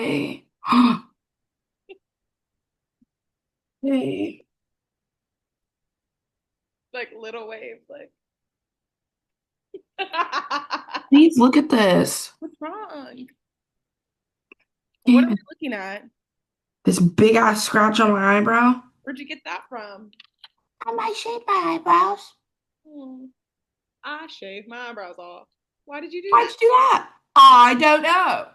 Hey. Hey. Like little waves, like Please look at this. what's wrong? What are Even we looking at? this big ass scratch on my eyebrow. Where'd you get that from? I might shave my eyebrows. Hmm. I shaved my eyebrows off. Why did you do Why'd that? you do that? I don't know.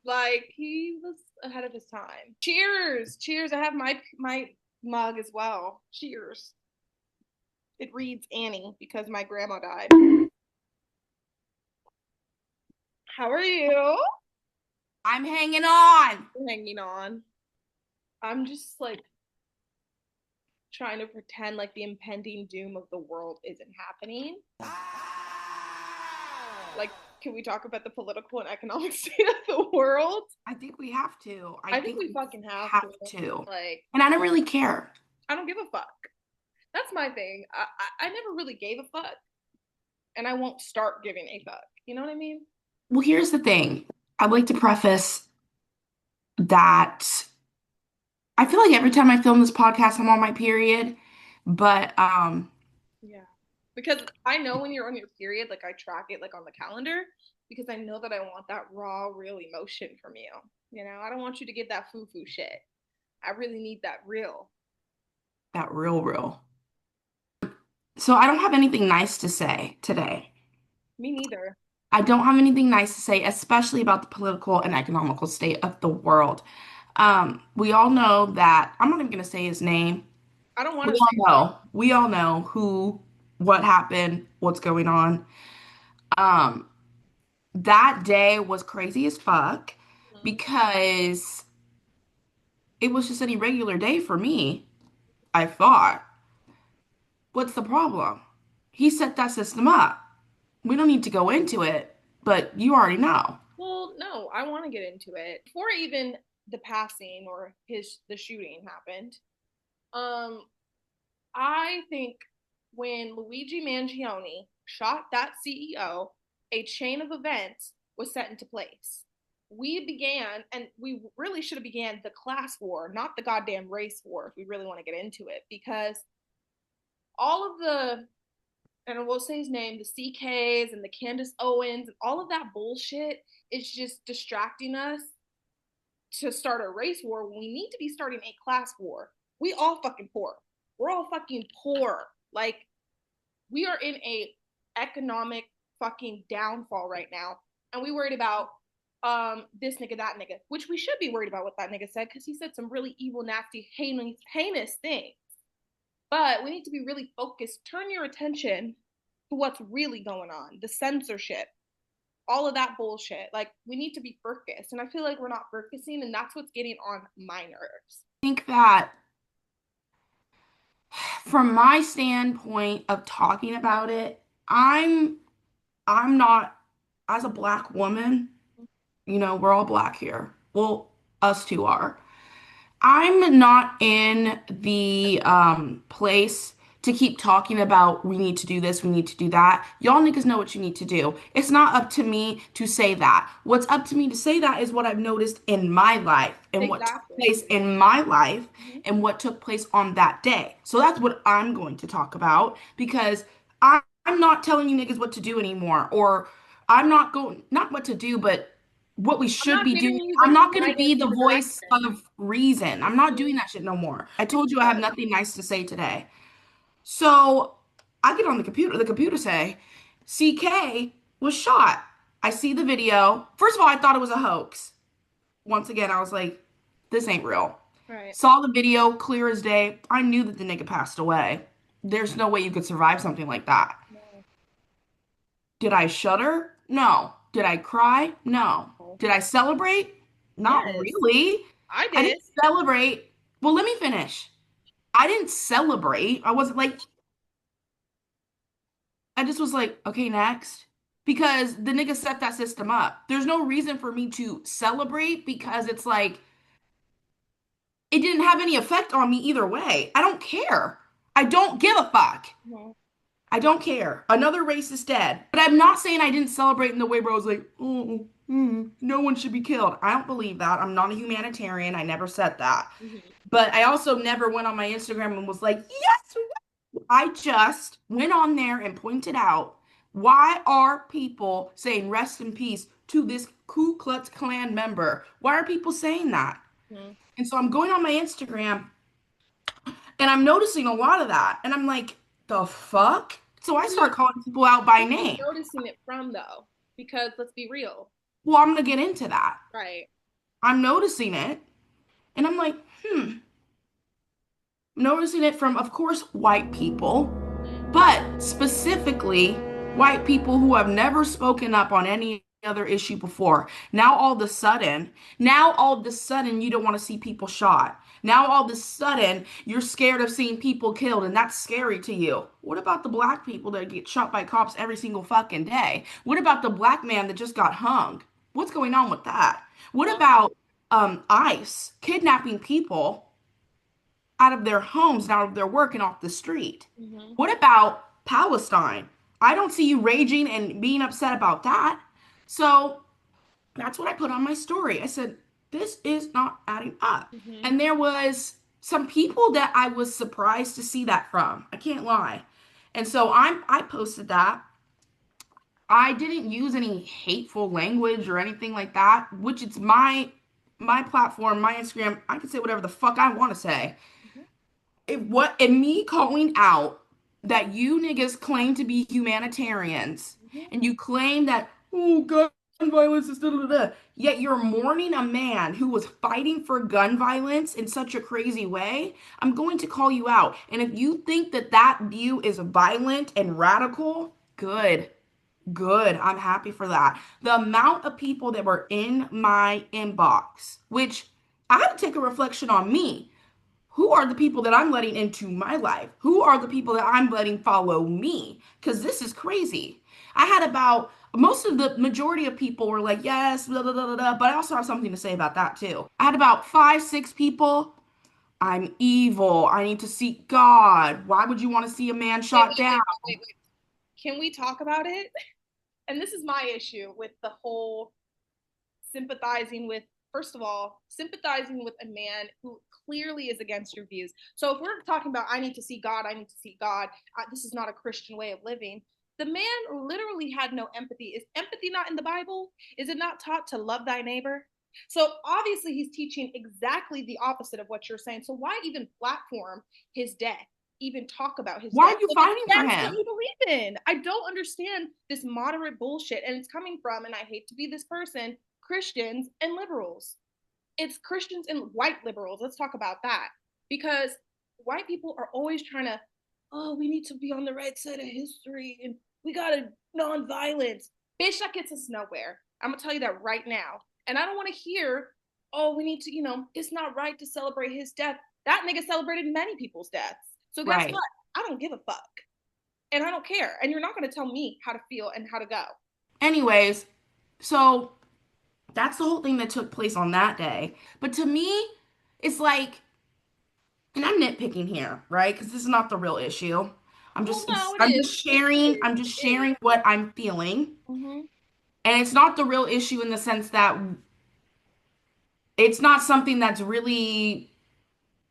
Like he was ahead of his time. Cheers, cheers! I have my mug as well. Cheers. It reads Annie because my grandma died. How are you? I'm hanging on. Hanging on. I'm just like trying to pretend like the impending doom of the world isn't happening. Like, can we talk about the political and economic state of the world? I think we have to. I I think think we we fucking have to. have to. Like, And I don't really care. I don't give a fuck. That's my thing. I never really gave a fuck, and I won't start giving a fuck. You know what I mean? Well, here's the thing. I'd like to preface that I feel like every time I film this podcast, I'm on my period. But Yeah. Because I know when you're on your period, like I track it like on the calendar because I know that I want that raw, real emotion from you. You know, I don't want you to get that foo foo shit. I really need that real. that real. So I don't have anything nice to say today. Me neither. I don't have anything nice to say, especially about the political and economical state of the world. We all know that I'm not even going to say his name. I don't want We to say all know. We all know who, what happened, what's going on. Um, that day was crazy as fuck it. because it was just any regular day for me, I thought. What's the problem? He set that system up. We don't need to go into it, but you already know. Well, no, I want to get into it. Before even the passing or the shooting happened, um, I think when Luigi Mangione shot that CEO, a chain of events was set into place. We began, and we really should have began the class war, not the goddamn race war, if we really want to get into it, because all of the, and I will say his name, the CKs and the Candace Owens and all of that bullshit is just distracting us to start a race war when we need to be starting a class war. We all fucking poor. We're all fucking poor. Like we are in a economic fucking downfall right now, and we worried about this nigga, that nigga, which we should be worried about what that nigga said because he said some really evil, nasty, heinous things. But we need to be really focused. Turn your attention to what's really going on. The censorship, all of that bullshit. Like we need to be focused, and I feel like we're not focusing, and that's what's getting on my nerves. I think that from my standpoint of talking about it, I'm not as a black woman, we're all black here. Well, us two are. I'm not in the place to keep talking about we need to do this, we need to do that. Y'all niggas know what you need to do. It's not up to me to say that. What's up to me to say that is what I've noticed in my life and what took Exactly. place in my life Mm-hmm. and what took place on that day. So that's what I'm going to talk about because I'm not telling you niggas what to do anymore, or I'm not going, not what to do, but what we I'm should not be giving doing. you I'm the not going to guidance be or the the voice direction. of reason. I'm not doing that shit no more. I told you I have nothing nice to say today. So I get on the computer say, CK was shot. I see the video. First of all, I thought it was a hoax. Once again, I was like, this ain't real. Right. Saw the video clear as day. I knew that the nigga passed away. There's no way you could survive something like that. No. Did I shudder? No. Did I cry? No. Did I celebrate? Not Yes, really. I I did. didn't celebrate. Well, let me finish. I didn't celebrate. I wasn't like, I just was like, okay, next. Because the nigga set that system up. There's no reason for me to celebrate because it's like, it didn't have any effect on me either way. I don't care. I don't give a fuck. No. I don't care. Another race is dead. But I'm not saying I didn't celebrate in the way where I was like, oh, no one should be killed. I don't believe that. I'm not a humanitarian. I never said that. Mm-hmm. But I also never went on my Instagram and was like, yes. I just went on there and pointed out, why are people saying rest in peace to this Ku Klux Klan member? Why are people saying that? Mm-hmm. And so I'm going on my Instagram and I'm noticing a lot of that. And I'm like, the fuck? So I start calling people out by Who are you name. noticing it from though? Because let's be real. Well, I'm gonna get into that. Right. I'm noticing it, and I'm like, noticing it from, of course, white people, Mm-hmm. but specifically white people who have never spoken up on any other issue before. Now all of a sudden, you don't want to see people shot. Now all of a sudden, you're scared of seeing people killed, and that's scary to you. What about the black people that get shot by cops every single fucking day? What about the black man that just got hung? What's going on with that? What Well, about ICE kidnapping people out of their homes and out of their work and off the street? mm-hmm. What about Palestine? I don't see you raging and being upset about that. So that's what I put on my story. I said, this is not adding up. Mm-hmm. And there was some people that I was surprised to see that from. I can't lie. And so I posted that. I didn't use any hateful language or anything like that, which it's my platform, my Instagram. I can say whatever the fuck I want to say. Mm-hmm. And me calling out that you niggas claim to be humanitarians Mm-hmm. and you claim that, oh, gun violence is da da da, yet you're mourning a man who was fighting for gun violence in such a crazy way. I'm going to call you out. And if you think that that view is violent and radical, good. Good. I'm happy for that. The amount of people that were in my inbox, which I had to take a reflection on me. Who are the people that I'm letting into my life? Who are the people that I'm letting follow me? Because this is crazy. I had about most of the majority of people were like, yes, blah, blah, blah, blah, blah, but I also have something to say about that too. I had about five, six people. I'm evil. I need to seek God. Why would you want to see a man Wait, shot wait, down? wait, wait, wait. Can we talk about it? And this is my issue with the whole sympathizing with, first of all, sympathizing with a man who clearly is against your views. So if we're talking about I need to see God, I need to see God, this is not a Christian way of living. The man literally had no empathy. Is empathy not in the Bible? Is it not taught to love thy neighbor? So obviously he's teaching exactly the opposite of what you're saying. So why even platform his death? Even talk about his Why death are you if it's fighting for against what him? you believe in? I don't understand this moderate bullshit. And it's coming from, and I hate to be this person, Christians and liberals. It's Christians and white liberals. Let's talk about that. Because white people are always trying to, oh, we need to be on the right side of history and we got to nonviolence. Bitch, that gets us nowhere. I'm going to tell you that right now. And I don't want to hear, oh, we need to, it's not right to celebrate his death. That nigga celebrated many people's deaths. So guess Right. what? I don't give a fuck. And I don't care. And you're not going to tell me how to feel and how to go. Anyways, so that's the whole thing that took place on that day. But to me, it's like, and I'm nitpicking here, right? Because this is not the real issue. Well, no, it I'm is. just It sharing, is. I'm just It is. sharing what I'm feeling. Mm-hmm. And it's not the real issue in the sense that it's not something that's really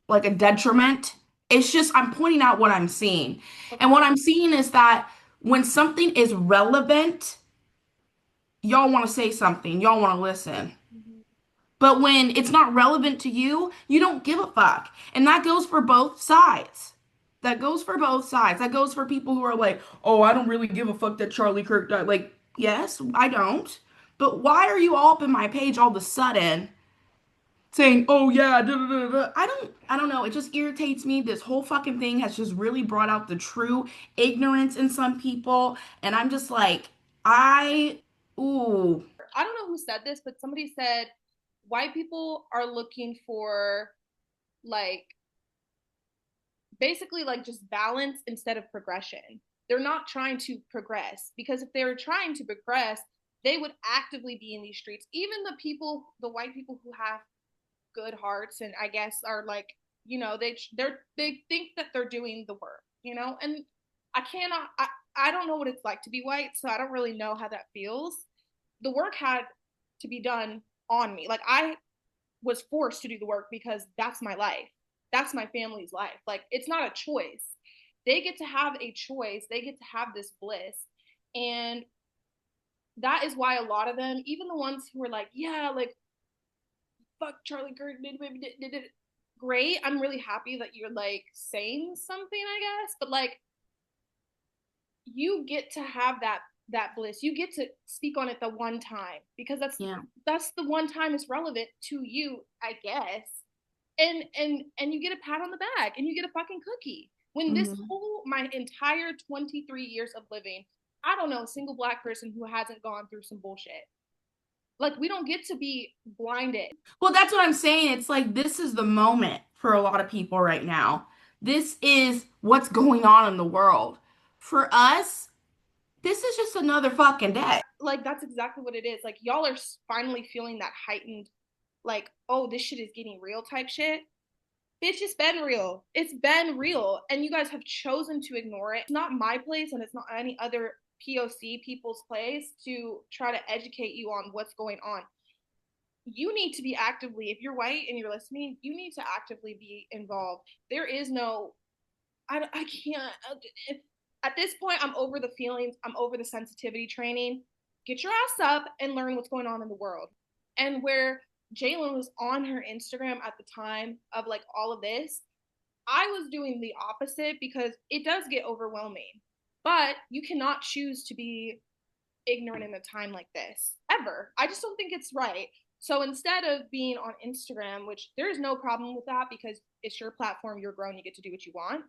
like a detriment. It's just I'm pointing out what I'm seeing. And Okay. what I'm seeing is that when something is relevant, y'all want to say something, y'all want to listen. Mm-hmm. But when it's not relevant to you, you don't give a fuck. And that goes for both sides. That goes for both sides. That goes for people who are like, oh, I don't really give a fuck that Charlie Kirk died. Like, yes, I don't. But why are you all up in my page all of a sudden saying, oh yeah, da, da, da, da. I don't know. It just irritates me. This whole fucking thing has just really brought out the true ignorance in some people. And I'm just like, ooh, I don't know who said this, but somebody said white people are looking for like basically like just balance instead of progression. They're not trying to progress because if they were trying to progress, they would actively be in these streets. Even the white people who have good hearts and I guess are like, they think that they're doing the work, and I cannot, I don't know what it's like to be white, so I don't really know how that feels. The work had to be done on me. Like, I was forced to do the work because that's my life. That's my family's life. Like, it's not a choice. They get to have a choice. They get to have this bliss. And that is why a lot of them, even the ones who are like, yeah, like, fuck Charlie Girk, great. I'm really happy that you're like saying something, I guess. But like, you get to have that bliss. You get to speak on it the one time because Yeah. that's the one time it's relevant to you, I guess. And you get a pat on the back and you get a fucking cookie. When this Mhm. whole my entire 23 years of living, I don't know a single black person who hasn't gone through some bullshit. Like, we don't get to be blinded. Well, that's what I'm saying. It's like this is the moment for a lot of people right now. This is what's going on in the world. For us, this is just another fucking day. Like, that's exactly what it is. Like, y'all are finally feeling that heightened, like, oh, this shit is getting real type shit. Bitch, it's been real. It's been real. And you guys have chosen to ignore it. It's not my place and it's not any other POC people's place to try to educate you on what's going on. You need to be actively, if you're white and you're listening, you need to actively be involved. There is no, I can't. At this point, I'm over the feelings. I'm over the sensitivity training. Get your ass up and learn what's going on in the world. And where Jalen was on her Instagram at the time of like all of this, I was doing the opposite because it does get overwhelming. But you cannot choose to be ignorant in a time like this ever. I just don't think it's right. So instead of being on Instagram, which there is no problem with that because it's your platform, you're grown, you get to do what you want.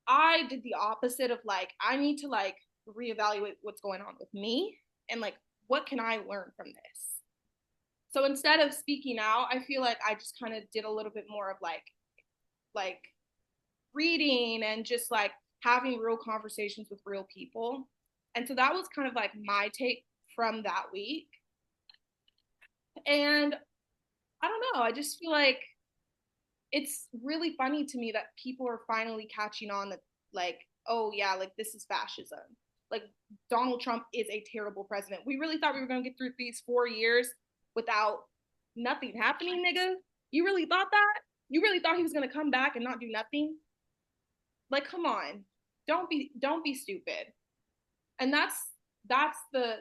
I did the opposite of like, I need to like reevaluate what's going on with me and like, what can I learn from this? So instead of speaking out, I feel like I just kind of did a little bit more of like reading and just like having real conversations with real people. And so that was kind of like my take from that week. And I don't know, I just feel like it's really funny to me that people are finally catching on that, like, oh yeah, like this is fascism. Like, Donald Trump is a terrible president. We really thought we were going to get through these 4 years without nothing happening, nigga. You really thought that? You really thought he was going to come back and not do nothing? Like, come on, don't be stupid. And that's the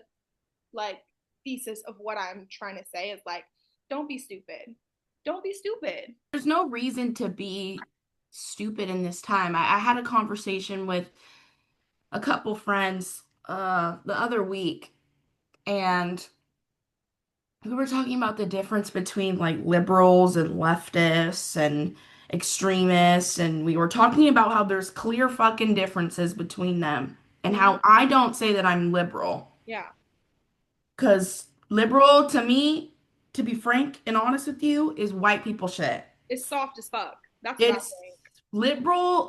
like thesis of what I'm trying to say is like, don't be stupid. Don't be stupid. There's no reason to be stupid in this time. I had a conversation with a couple friends the other week, and we were talking about the difference between like liberals and leftists and extremists, and we were talking about how there's clear fucking differences between them, and Mm-hmm. how I don't say that I'm liberal. Yeah, Because liberal to me, to be frank and honest with you, is white people shit. it's soft as fuck. That's what I It's think.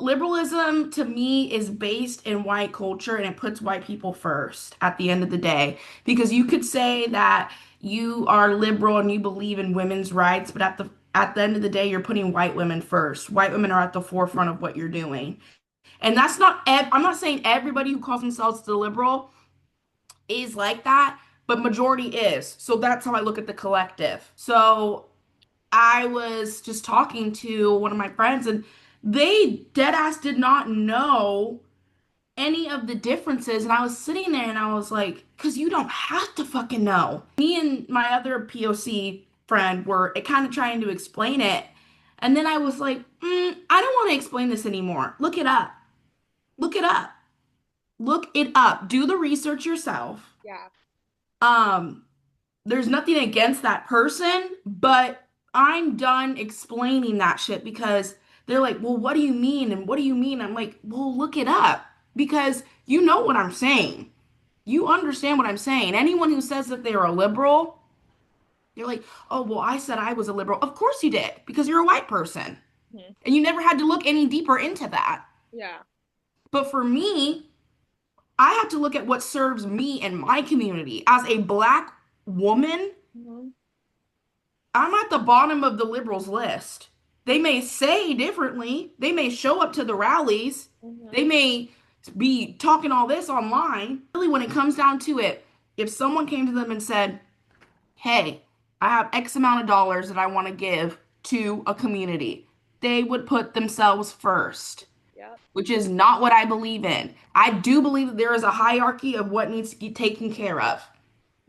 liberalism to me is based in white culture and it puts white people first at the end of the day. Because you could say that you are liberal and you believe in women's rights, but at the end of the day, you're putting white women first. White women are at the forefront of what you're doing. And that's not, I'm not saying everybody who calls themselves the liberal is like that, but majority is. So that's how I look at the collective. So I was just talking to one of my friends and they dead ass did not know any of the differences. And I was sitting there and I was like, because you don't have to fucking know. Me and my other POC friend were kind of trying to explain it. And then I was like, I don't want to explain this anymore. Look it up. Look it up. Look it up. Do the research yourself. Yeah. Um, there's nothing against that person, but I'm done explaining that shit because they're like, well, what do you mean? And what do you mean? I'm like, well, look it up because you know what I'm saying. You understand what I'm saying. Anyone who says that they're a liberal, they're like, oh, well, I said I was a liberal. Of course you did because you're a white person Mm-hmm. and you never had to look any deeper into that. Yeah. But for me, I have to look at what serves me and my community as a black woman. Mm-hmm. I'm at the bottom of the liberals list. They may say differently. They may show up to the rallies. Mm-hmm. They may be talking all this online. Really, when it comes down to it, if someone came to them and said, hey, I have X amount of dollars that I want to give to a community, they would put themselves first, Yep. which is not what I believe in. I do believe that there is a hierarchy of what needs to be taken care of.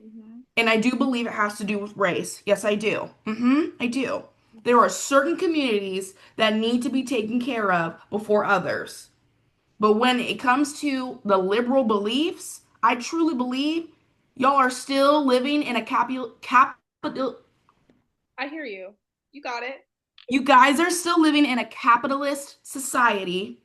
Mm-hmm. And I do believe it has to do with race. Yes, I do. I do. There are certain communities that need to be taken care of before others. But when it comes to the liberal beliefs, I truly believe y'all are still living in a capital. I hear you. You got it. You guys are still living in a capitalist society.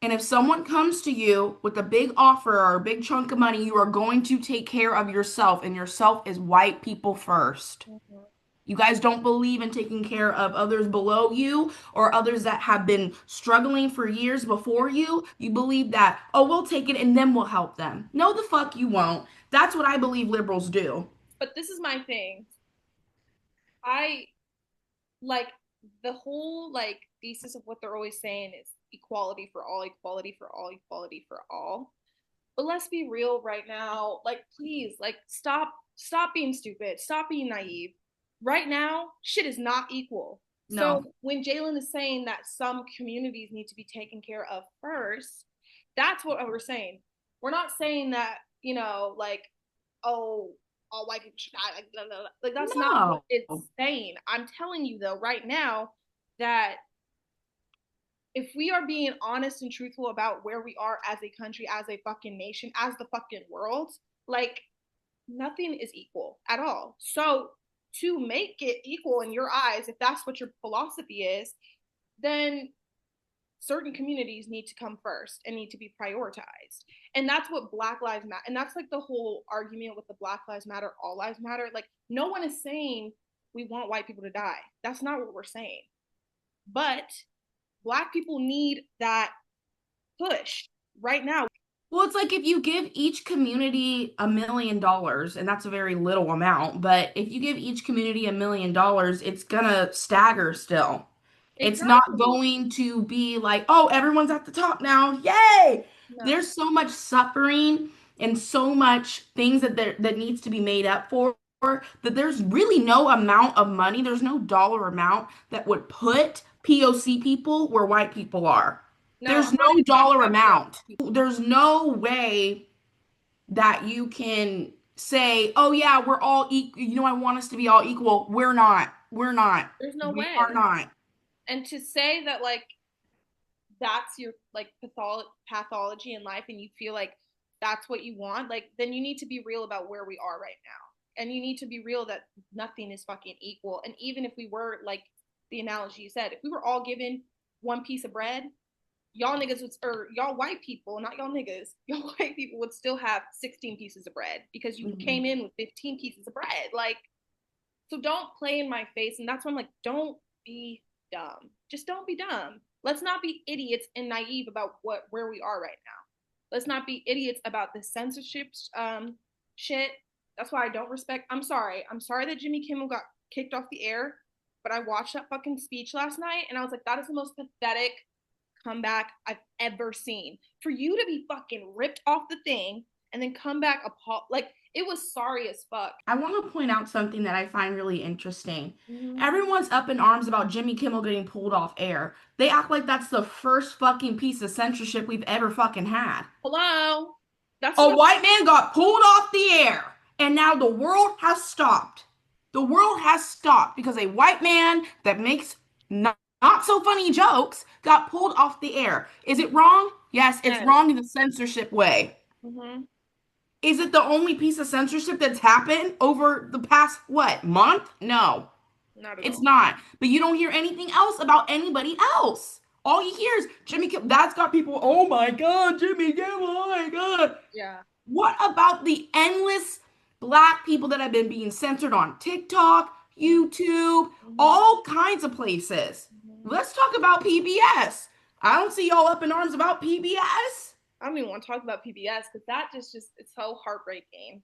And if someone comes to you with a big offer or a big chunk of money, you are going to take care of yourself, and yourself is white people first. Mm-hmm. You guys don't believe in taking care of others below you or others that have been struggling for years before you. You believe that, oh, we'll take it and then we'll help them. No, the fuck you won't. That's what I believe liberals do. But this is my thing. I like the whole like thesis of what they're always saying is equality for all, equality for all, equality for all. But let's be real right now. Like, please, like, stop being stupid. Stop being naive. Right now, shit is not equal. So No, when Jalen is saying that some communities need to be taken care of first, that's what we're saying. We're not saying that, like, oh, all white people should die. Like, blah, blah, blah. Like that's not what no. it's saying. I'm telling you though, right now, that if we are being honest and truthful about where we are as a country, as a fucking nation, as the fucking world, like nothing is equal at all. So to make it equal in your eyes, if that's what your philosophy is, then certain communities need to come first and need to be prioritized. And that's what Black Lives Matter. And that's like the whole argument with the Black Lives Matter, all lives matter. Like no one is saying we want white people to die. That's not what we're saying. But Black people need that push right now. Well, it's like if you give each community $1 million, and that's a very little amount, but if you give each community $1 million, it's gonna stagger still. It's not Exactly. going to be like, oh, everyone's at the top now. Yay! No, There's so much suffering and so much things that needs to be made up for that there's really no amount of money, there's no dollar amount that would put POC people where white people are. no, There's I'm not no even talking dollar about POC amount. people. There's no way that you can say, "Oh yeah, we're all equal. I want us to be all equal." We're not. We're not. There's no We are way. not. And to say that like that's your like pathology in life and you feel like that's what you want, like then you need to be real about where we are right now. And you need to be real that nothing is fucking equal. And even if we were like the analogy you said, if we were all given one piece of bread, y'all niggas would, or y'all white people, not y'all niggas, y'all white people would still have 16 pieces of bread because you Mhm. came in with 15 pieces of bread. Like, so don't play in my face. And that's why I'm like, don't be dumb. Just don't be dumb. Let's not be idiots and naive about where we are right now. Let's not be idiots about the censorship shit. That's why I don't respect. I'm sorry. I'm sorry that Jimmy Kimmel got kicked off the air, but I watched that fucking speech last night and I was like, that is the most pathetic comeback I've ever seen. For you to be fucking ripped off the thing and then come back like it was sorry as fuck. I want to point out something that I find really interesting. Mm-hmm. Everyone's up in arms about Jimmy Kimmel getting pulled off air. They act like that's the first fucking piece of censorship we've ever fucking had. Hello. That's A what white man got pulled off the air, and now the world has stopped. The world has stopped because a white man that makes not so funny jokes got pulled off the air. Is it wrong? Yes, it's I'm. wrong in the censorship way. Mm-hmm. Is it the only piece of censorship that's happened over the past, what, month? No, Not at it's all. not. But you don't hear anything else about anybody else. All you hear is Jimmy Kimmel. That's got people, oh my God, Jimmy Kimmel, oh my God. Yeah. What about the endless black people that have been being censored on TikTok, YouTube, Mm-hmm. all kinds of places? Mm-hmm. Let's talk about PBS. I don't see y'all up in arms about PBS. I don't even want to talk about PBS because that just it's so heartbreaking.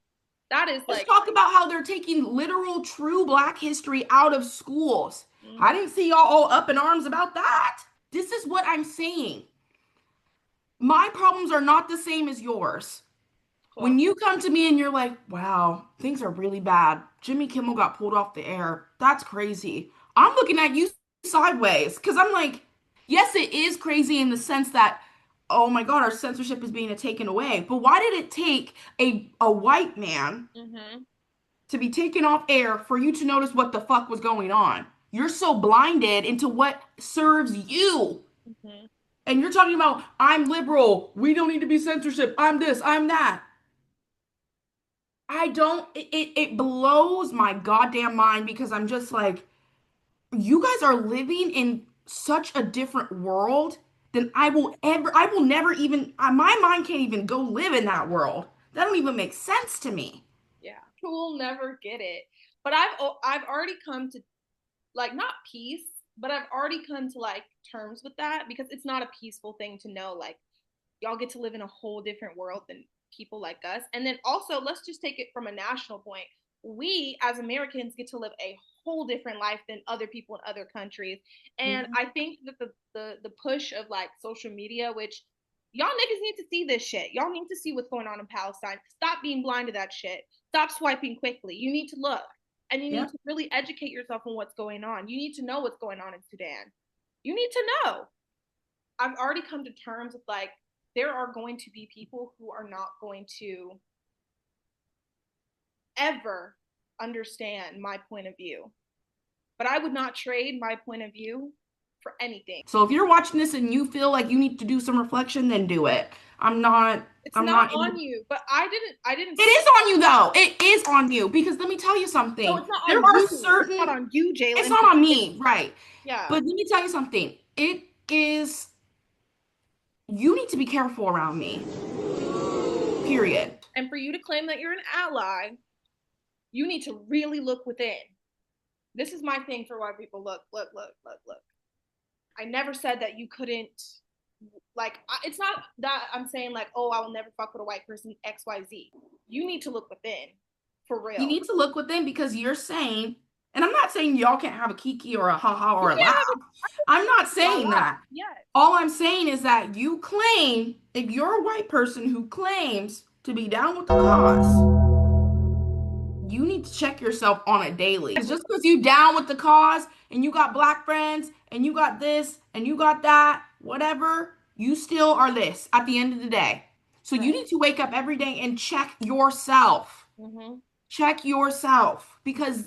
That is Let's like, talk about how they're taking literal true black history out of schools. I mm-hmm. didn't see y'all all up in arms about that. This is what I'm saying. My problems are not the same as yours. Cool. When you come to me and you're like, wow, things are really bad. Jimmy Kimmel got pulled off the air. That's crazy. I'm looking at you sideways because I'm like, yes, it is crazy in the sense that, oh my God, our censorship is being taken away. But why did it take a white man Mm-hmm. to be taken off air for you to notice what the fuck was going on? You're so blinded into what serves you. Mm-hmm. And you're talking about, I'm liberal. We don't need to be censorship. I'm this, I'm that. I don't, it blows my goddamn mind because I'm just like, you guys are living in such a different world than I will never even, my mind can't even go live in that world. That don't even make sense to me. Yeah. We'll never get it. But I've already come to like not peace, but I've already come to like terms with that because it's not a peaceful thing to know like y'all get to live in a whole different world than people like us. And then also, let's just take it from a national point. We as Americans get to live a whole different life than other people in other countries. And Mhm. I think that the push of like social media, which y'all niggas need to see this shit. Y'all need to see what's going on in Palestine. Stop being blind to that shit. Stop swiping quickly. You need to look and you need Yeah. to really educate yourself on what's going on. You need to know what's going on in Sudan. You need to know. I've already come to terms with like there are going to be people who are not going to ever understand my point of view. But I would not trade my point of view for anything. So if you're watching this and you feel like you need to do some reflection, then do it. I'm not, It's I'm not not in on the, you, but I didn't it is on you though. It is on you because let me tell you no, something. it's not There on are you. It's not certain, on you, it's Jalen. not on me, right? Yeah. But let me tell you something. It is, you need to be careful around me, period. And for you to claim that you're an ally, you need to really look within. This is my thing for why people look. I never said that you couldn't like it's not that I'm saying like, oh, I will never fuck with a white person, XYZ. You need to look within for You real. need to look within because you're saying, and I'm not saying y'all can't have a kiki or a haha You or a can't laugh. have I'm not a la saying la. that. Yes. All I'm saying is that you claim, if you're a white person who claims to be down with the cause, you need to check yourself on a daily. Just because you down with the cause and you got black friends and you got this and you got that, whatever, you still are this at the end of the day. So you Right. need to wake up every day and check yourself. Mm-hmm. Check yourself because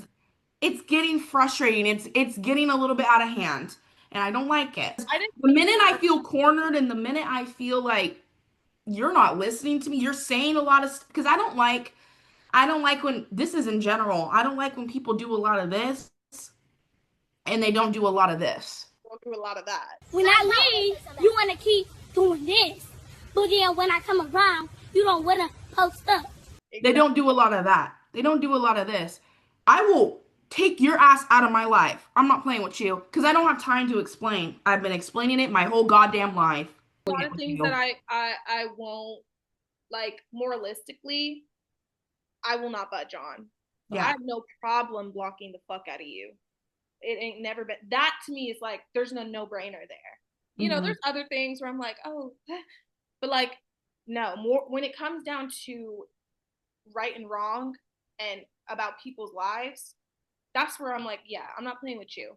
it's getting frustrating. It's getting a little bit out of hand, and I don't like it. I didn't The mean minute I for feel cornered and the minute I feel like you're not listening to me, you're saying a lot of because I don't like when this is in general. I don't like when people do a lot of this and they don't do a lot of this. go through a lot of that. When I leave, you want to keep doing this. But then when I come around, you don't want to post up. They Exactly. don't do a lot of that. They don't do a lot of this. I will take your ass out of my life. I'm not playing with you because I don't have time to explain. I've been explaining it my whole goddamn life. A Doing lot it of with things that you. I won't like moralistically, I will not budge on. So I Yeah. have no problem blocking the fuck out of you. It ain't never been that to me is like there's no brainer there. Hmm. There's other things where I'm like, oh, but like no, more when it comes down to right and wrong and about people's lives, that's where I'm like, yeah, I'm not playing with you.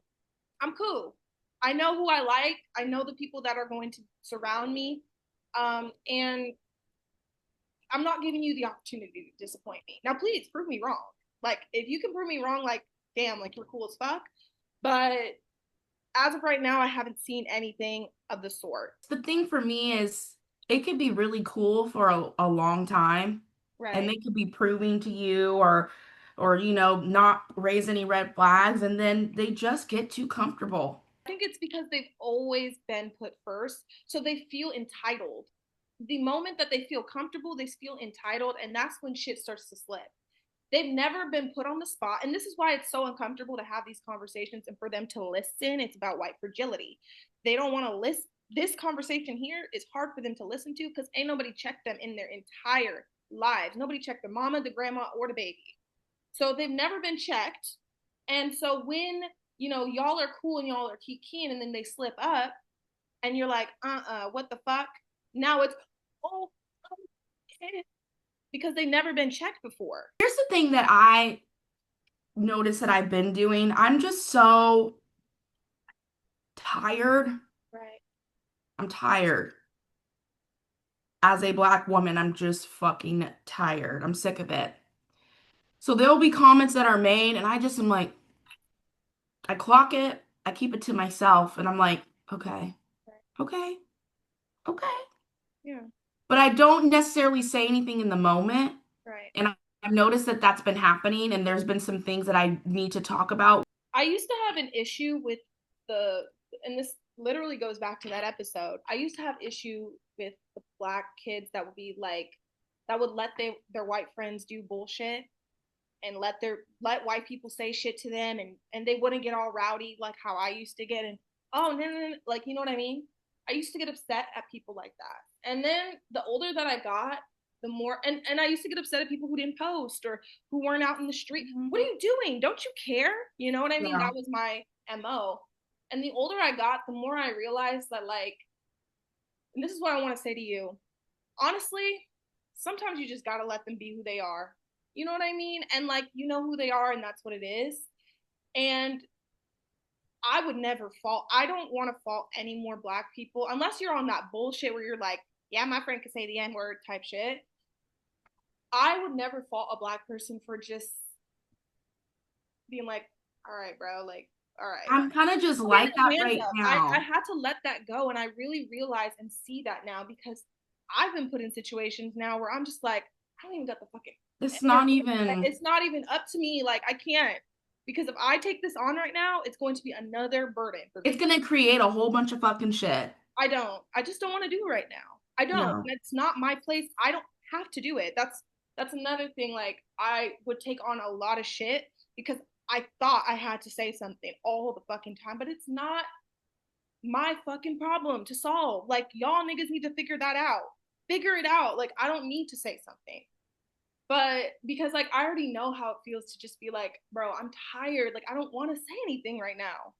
I'm cool. I know who I like. I know the people that are going to surround me. And I'm not giving you the opportunity to disappoint me. Now, please prove me wrong. Like, if you can prove me wrong, like, damn, like you're cool as fuck. But as of right now, I haven't seen anything of the sort. The thing for me is it could be really cool for a long time and Right. they could be proving to you or not raise any red flags and then they just get too comfortable. I think it's because they've always been put first. So they feel entitled. The moment that they feel comfortable, they feel entitled. And that's when shit starts to slip. They've never been put on the spot. And this is why it's so uncomfortable to have these conversations and for them to listen. It's about white fragility. They don't want to listen. This conversation here is hard for them to listen to because ain't nobody checked them in their entire lives. Nobody checked the mama, the grandma, or the baby. So they've never been checked. And so when, y'all are cool and y'all are keying and then they slip up and you're like, what the fuck? Now it's, oh, okay, because they've never been checked before. Here's the thing that I notice that I've been doing. I'm just so tired. Right. I'm tired. As a black woman, I'm just fucking tired. I'm sick of it. So there'll be comments that are made, and I just am like, I clock it, I keep it to myself, and I'm like, okay, Right. okay, okay. Yeah. But I don't necessarily say anything in the moment. Right. And I've noticed that that's been happening, and there's been some things that I need to talk about. I used to have an issue with the, and this literally goes back to that episode. I used to have issue with the black kids that would be like, that would let their white friends do bullshit and let white people say shit to them, and they wouldn't get all rowdy like how I used to get, and oh no, no, no, like, you know what I mean? I used to get upset at people like that. And then the older that I got, the more, and I used to get upset at people who didn't post or who weren't out in the street. What are you doing? Don't you care? You know what I mean? Yeah. That was my MO. And the older I got, the more I realized that, like, and this is what I want to say to you. Honestly, sometimes you just got to let them be who they are. You know what I mean? And like, you know who they are, and that's what it is. And I would never fault, I don't want to fault any more black people unless you're on that bullshit where you're like, yeah, my friend could say the N word type shit. I would never fault a black person for just being like, all right, bro, like, all right. I'm kind of just Putting like their that hands right up. I now. had to let that go, and I really realize and see that now because I've been put in situations now where I'm just like, I don't even got the fucking It's energy. not even, It's not even up to me. Like, I can't, because if I take this on right now, it's going to be another burden for it's me. gonna create a whole bunch of fucking shit. I don't. I just don't want to do it right now. I don't. No. That's not my place. I don't have to do it. That's another thing. Like, I would take on a lot of shit because I thought I had to say something all the fucking time, but it's not my fucking problem to solve. Like, y'all niggas need to figure that out. Figure it out. Like, I don't need to say something. But because, like, I already know how it feels to just be like, bro, I'm tired. Like, I don't want to say anything right now.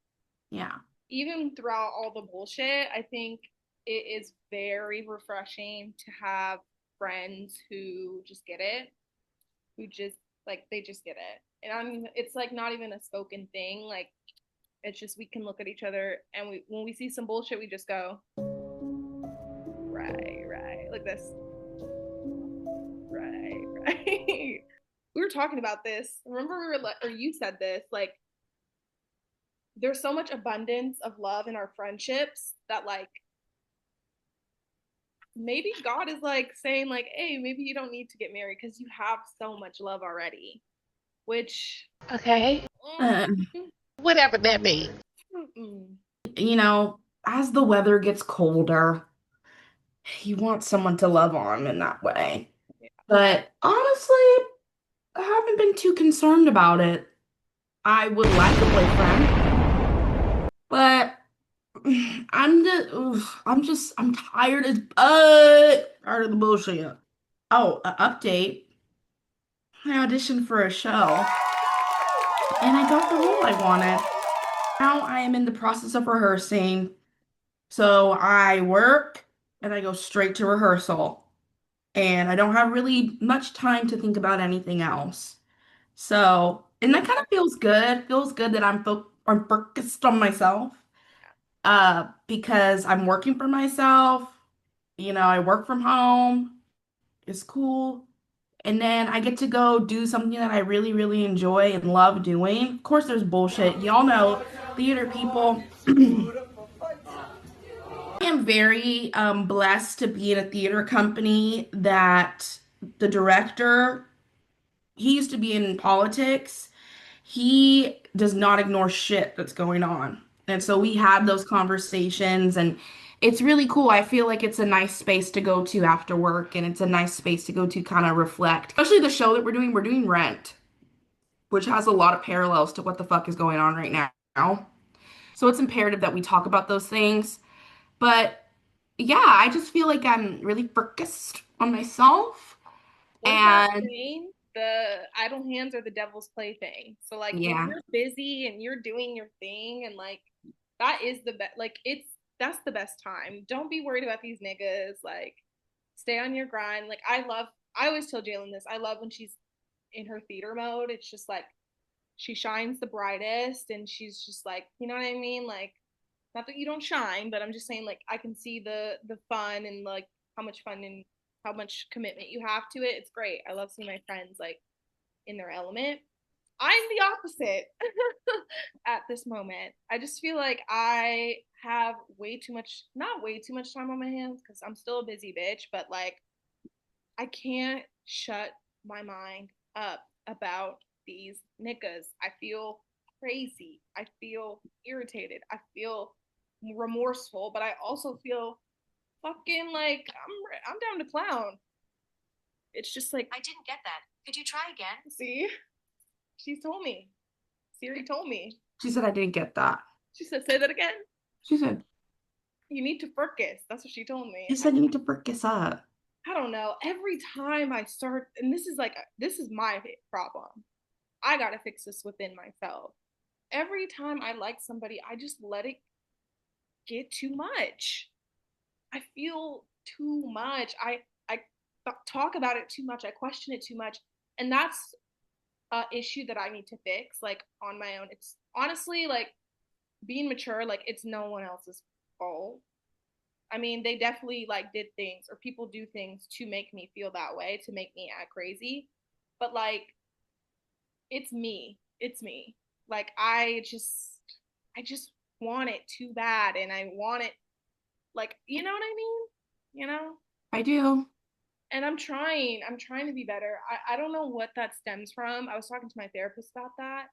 Yeah. Even throughout all the bullshit, I think it is very refreshing to have friends who just get it, who just, like, they just get it. And I mean, it's like not even a spoken thing. Like, it's just we can look at each other, and we, when we see some bullshit, we just go, right, right, like this, right, right. We were talking about this. Remember, we were like, or you said this, like, there's so much abundance of love in our friendships that, like, maybe God is like saying, like, hey, maybe you don't need to get married because you have so much love already. Which, Okay, Uh, whatever that means. mm-mm. you know, as the weather gets colder, you want someone to love on in that way. Yeah. But honestly, I haven't been too concerned about it. I would like a boyfriend, but I'm tired as tired of the bullshit. Oh, update. I auditioned for a show and I got the role I wanted. Now I am in the process of rehearsing. So I work and I go straight to rehearsal. And I don't have really much time to think about anything else. So, and that kind of feels good. Feels good that I'm focused on myself. Because I'm working for myself. You know, I work from home. It's cool. And then I get to go do something that I really, really enjoy and love doing. Of course, there's bullshit. Y'all know theater people. I am very blessed to be in a theater company that the director, he used to be in politics. He does not ignore shit that's going on. And so we had those conversations, and it's really cool. I feel like it's a nice space to go to after work, and it's a nice space to go to kind of reflect. Especially the show that we're doing Rent, which has a lot of parallels to what the fuck is going on right now. So it's imperative that we talk about those things. But yeah, I just feel like I'm really focused on myself. What is that And saying? The idle hands are the devil's plaything. So, like, when yeah, you're busy and you're doing your thing, and like, that is the best. Like, it's, that's the best time. Don't be worried about these niggas. Like, stay on your grind. Like, I always tell Jalen this. I love when she's in her theater mode. It's just like she shines the brightest, and she's just like, you know what I mean? Like, not that you don't shine, but I'm just saying, like, I can see the fun and like how much fun and how much commitment you have to it. It's great. I love seeing my friends like in their element. I'm the opposite at this moment. I just feel like I have way too much, not way too much time on my hands because I'm still a busy bitch, but like I can't shut my mind up about these niggas. I feel crazy. I feel irritated. I feel remorseful, but I also feel fucking like I'm down to clown. It's just like I didn't get that. Could you try again? see, she told me. Siri told me. She said I didn't get that. She said, "Say that again." She said You need to focus. That's what she told she me. said you need to focus up. I don't know. Every time I start, and this is my problem. I gotta fix this within myself. Every time I like somebody, I just let it get too much. I feel too much. I talk about it too much. I question it too much, and that's a issue that I need to fix, like on my own. It's honestly like being mature. Like it's no one else's fault. I mean, they definitely like did things or people do things to make me feel that way, to make me act crazy. But like it's me. It's me. Like I just want it too bad and I want it like, you know what I mean? You know? I do. And I'm trying to be better. I don't know what that stems from. I was talking to my therapist about that.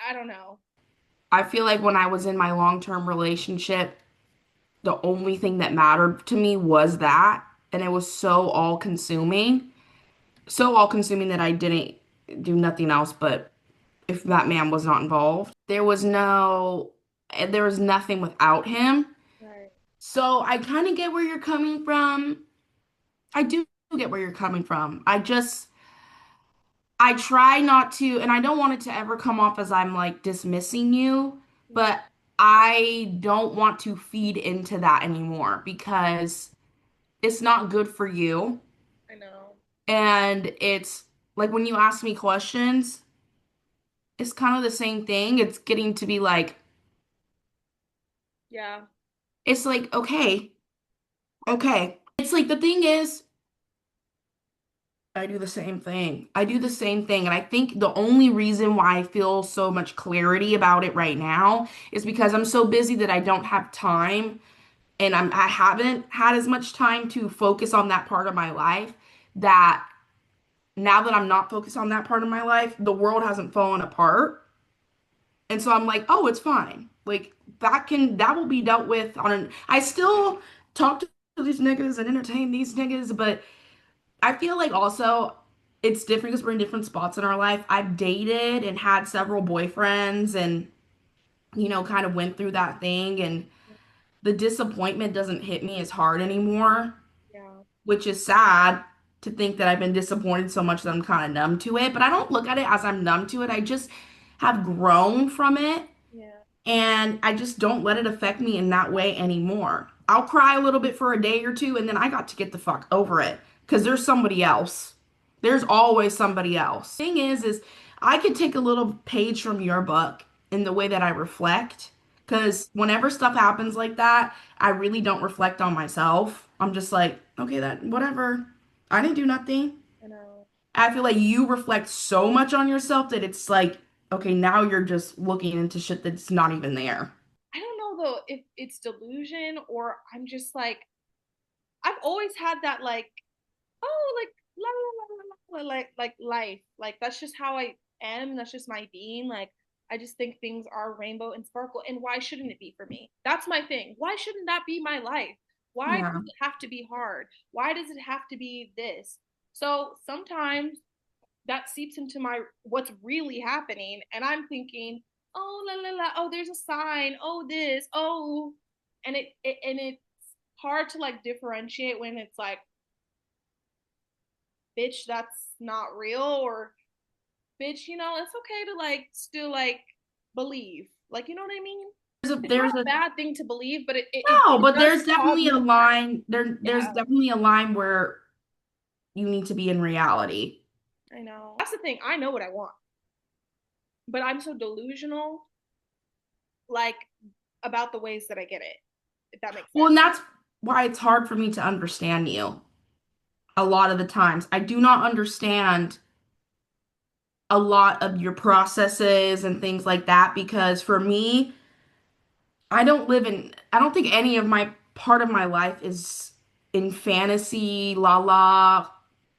I don't know. I feel like when I was in my long-term relationship, the only thing that mattered to me was that, and it was so all-consuming. So all-consuming that I didn't do nothing else but if that man was not involved. There was nothing without him. Right. So I kind of get where you're coming from. I do get where you're coming from. I try not to, and I don't want it to ever come off as I'm like dismissing you, but I don't want to feed into that anymore because it's not good for you. I know. And it's like when you ask me questions, it's kind of the same thing. It's getting to be like, Yeah. it's like, okay, okay. It's like the thing is, I do the same thing. I do the same thing. And I think the only reason why I feel so much clarity about it right now is because I'm so busy that I don't have time and I haven't had as much time to focus on that part of my life that now that I'm not focused on that part of my life, the world hasn't fallen apart. And so I'm like, oh, it's fine. Like that will be dealt with on an I still talk to these niggas and entertain these niggas, but I feel like also it's different because we're in different spots in our life. I've dated and had several boyfriends and, kind of went through that thing. And the disappointment doesn't hit me as hard anymore, Yeah. which is sad to think that I've been disappointed so much that I'm kind of numb to it. But I don't look at it as I'm numb to it. I just have grown from it Yeah. and I just don't let it affect me in that way anymore. I'll cry a little bit for a day or two and then I got to get the fuck over it because there's somebody else. There's always somebody else. Thing is I could take a little page from your book in the way that I reflect because whenever stuff happens like that, I really don't reflect on myself. I'm just like, okay, that whatever. I didn't do nothing. I know. I feel like you reflect so much on yourself that it's like, okay, now you're just looking into shit that's not even there. I don't know though if it's delusion or I'm just like I've always had that like oh like la la la la like life like that's just how I am, that's just my being. Like I just think things are rainbow and sparkle, and why shouldn't it be for me? That's my thing. Why shouldn't that be my life? Why Yeah. does it have to be hard? Why does it have to be this? So sometimes that seeps into my what's really happening, and I'm thinking oh la la la, oh there's a sign, oh this, oh, and it's hard to like differentiate when it's like bitch that's not real, or bitch, it's okay to like still like believe, like, you know what I mean? It's not there's a a bad thing to believe, but no, it but does there's cause definitely a me. line there's Yeah, definitely a line where you need to be in reality. I know. That's the thing. I know what I want, but I'm so delusional, like about the ways that I get it. If that makes Well, sense. and that's why it's hard for me to understand you a lot of the times. I do not understand a lot of your processes and things like that because for me, I don't think any of my part of my life is in fantasy, la la,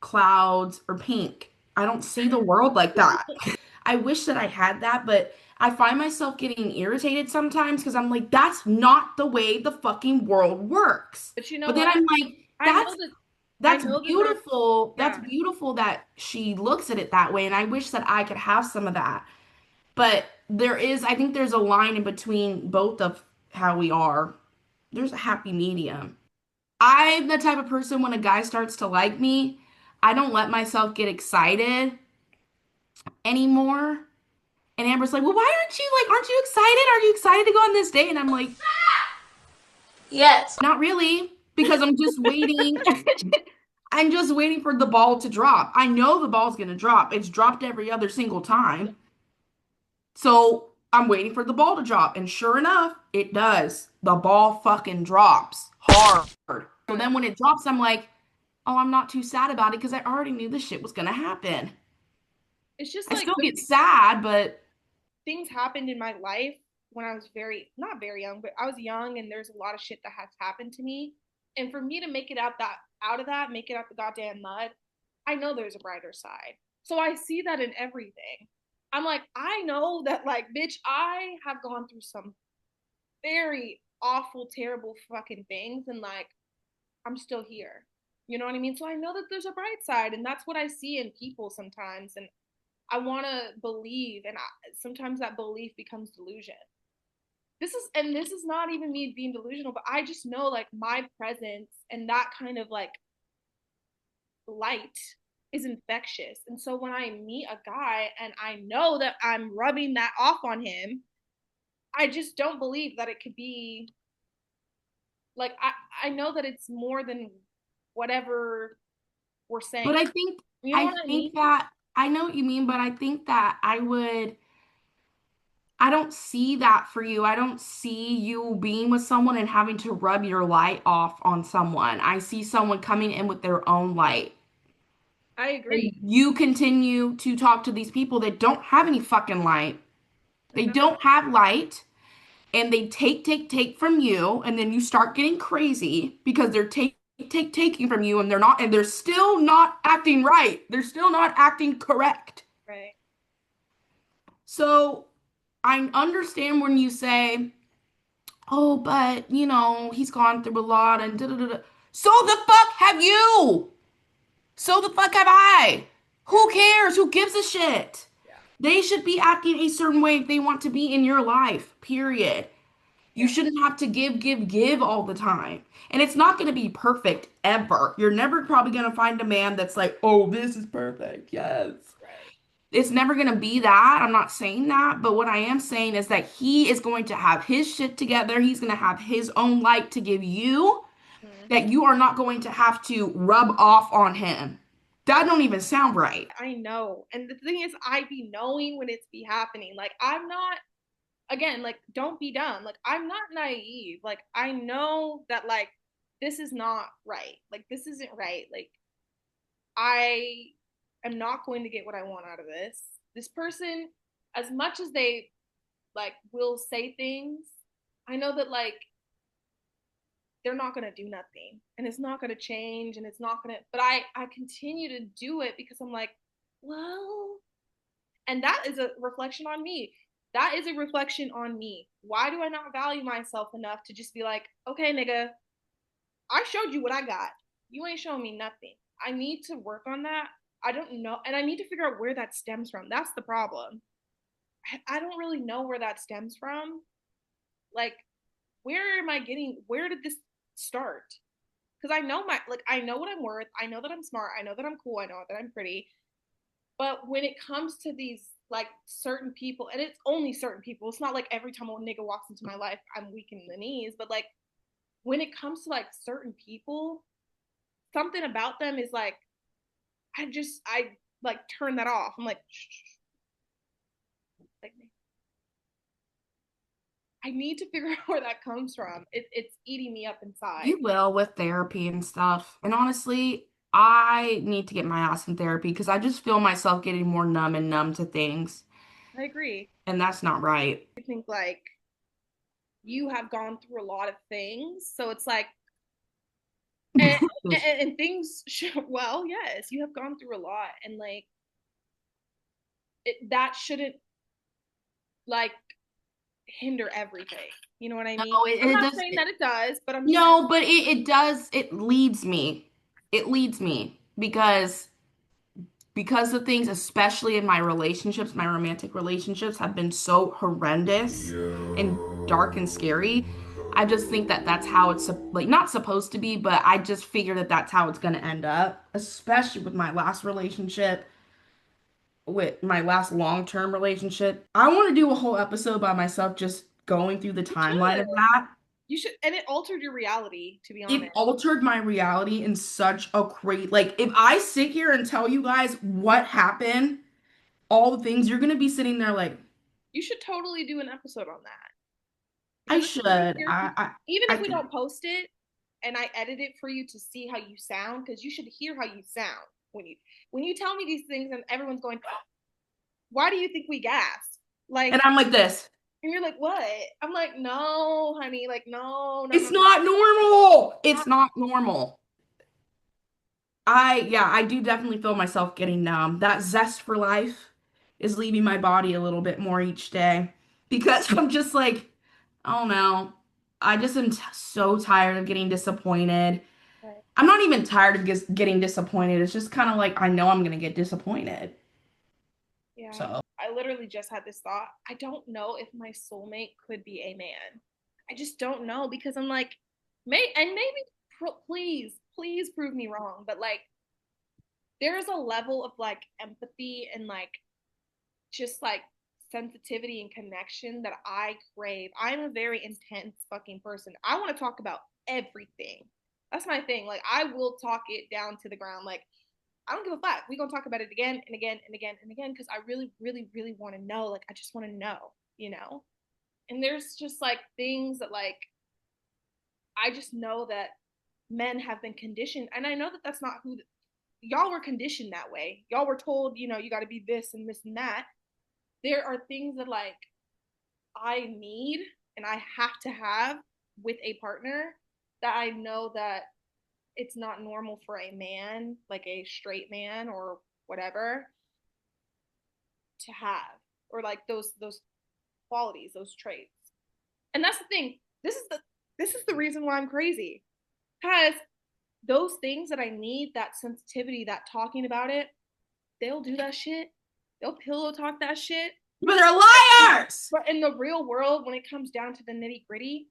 clouds, or pink. I don't see the world like that. I wish that I had that, but I find myself getting irritated sometimes because I'm like, that's not the way the fucking world works. But you know But then what? I'm like, I know that I that's know that that's beautiful. That's yeah. beautiful that she looks at it that way, and I wish that I could have some of that. But I think there's a line in between both of how we are. There's a happy medium. I'm the type of person when a guy starts to like me, I don't let myself get excited anymore. And Amber's like, well, why aren't you excited? Are you excited to go on this date? And I'm like, Yes. not really, because I'm just waiting. I'm just waiting for the ball to drop. I know the ball's gonna drop. It's dropped every other single time. So I'm waiting for the ball to drop. And sure enough, it does. The ball fucking drops hard. So Right. then when it drops, I'm like, oh, I'm not too sad about it because I already knew this shit was gonna happen. It's just I like still get sad, but things happened in my life when I was not very young, but I was young and there's a lot of shit that has happened to me. And for me to make it out of that, make it out the goddamn mud, I know there's a brighter side. So I see that in everything. I'm like, I know that like, bitch, I have gone through some very awful, terrible fucking things and like I'm still here. You know what I mean? So I know that there's a bright side and that's what I see in people sometimes and I want to believe, and sometimes that belief becomes delusion. This is not even me being delusional, but I just know like my presence and that kind of like light is infectious. And so when I meet a guy and I know that I'm rubbing that off on him, I just don't believe that it could be like I know that it's more than whatever we're but saying. You know I what I mean? think that I know what you mean, but I don't see that for you. I don't see you being with someone and having to rub your light off on someone. I see someone coming in with their own light. I And agree. you continue to talk to these people that don't have any fucking light. I They know. don't have light and they take from you. And then you start getting crazy because they're taking from you and they're still not acting right. They're still not acting correct. Right. So I understand when you say, oh, but he's gone through a lot and da da da. Da. So the fuck have you? So the fuck have I? Yeah. Who cares? Who gives a shit? Yeah. They should be acting a certain way if they want to be in your life, period. You Yeah. shouldn't have to give all the time. And it's not going to be perfect ever. You're never probably going to find a man that's like, oh, this is perfect. Yes. Right. It's never going to be that. I'm not saying that. But what I am saying is that he is going to have his shit together. He's going to have his own light to give you Mhm. that you are not going to have to rub off on him. That don't even sound right. I know. And the thing is, I be knowing when it's be happening. Like, I'm not, again, like, don't be dumb. Like, I'm not naive. Like, I know that, like, this is not right. Like, this isn't right. Like, I am not going to get what I want out of this. This person, as much as they, like, will say things, I know that, like, they're not going to do nothing and it's not going to change and it's not going to but I continue to do it because I'm like well and that is a reflection on me. That is a reflection on me. Why do I not value myself enough to just be like okay nigga, I showed you what I got, you ain't showing me nothing. I need to work on that. I don't know, and I need to figure out where that stems from. That's the problem. I don't really know where that stems from. Like where did this start? Because I know I know what I'm worth. I know that I'm smart. I know that I'm cool. I know that I'm pretty. But when it comes to these like certain people, and it's only certain people. It's not like every time a nigga walks into my life, I'm weak in the knees, but like when it comes to like certain people, something about them is like I like turn that off. I'm like, shh, shh, like I need to figure out where that comes from. It's eating me up inside. You will with therapy and stuff. And honestly, I need to get my ass in therapy because I just feel myself getting more numb and numb to things. I agree. And that's not right. I think like you have gone through a lot of things, so it's like and and things well, yes, you have gone through a lot, and like that shouldn't like hinder everything. You know what I mean? No, I'm it not does. saying that it does, but I'm just No, but it does. It leads me. It leads me because the things, especially in my relationships, my romantic relationships, have been so horrendous and dark and scary. I just think that that's how it's like not supposed to be, but I just figure that that's how it's going to end up, especially with my last relationship, with my last long-term relationship. I want to do a whole episode by myself just going through the you timeline should. of that. You should, and it altered your reality, to be It honest. altered my reality in such a great, like, if I sit here and tell you guys what happened, all the things, you're gonna be sitting there like, You should totally do an episode on that I because it's should. really weird. Even I if we think don't post it, and I edit it for you to see how you sound, because you should hear how you sound when you tell me these things, and everyone's going, "Why do you think we gasped?" and Like, I'm like this. and you're like, "What?" I'm like, "No, honey, like, no, no, no, It's no, not normal. It's not." not normal. Yeah, I do definitely feel myself getting numb. That zest for life is leaving my body a little bit more each day because I'm just like, oh no. I just am so tired of getting disappointed. Right. I'm not even tired of getting disappointed. It's just kind of like I know I'm gonna get disappointed. Yeah. So I literally just had this thought. I don't know if my soulmate could be a man. I just don't know because I'm like, maybe please, please prove me wrong. But like, there's a level of like empathy and like just like sensitivity and connection that I crave. I'm a very intense fucking person. I want to talk about everything. That's my thing. Like, I will talk it down to the ground. Like, I don't give a fuck. We're gonna talk about it again and again and again and again because I really, really, really want to know. Like, I just want to know, you know? And there's just like things that like I just know that men have been conditioned, and I know that that's not who y'all were conditioned that way. Y'all were told, you know, you got to be this and this and that. There are things that like I need and I have to have with a partner that I know that it's not normal for a man, like a straight man or whatever, to have, or like those qualities, those traits. And that's the thing. This is the reason why I'm crazy. Because those things that I need, that sensitivity, that talking about it, they'll do that shit. They'll pillow talk that shit. but they're liars. But in the real world, when it comes down to the nitty gritty,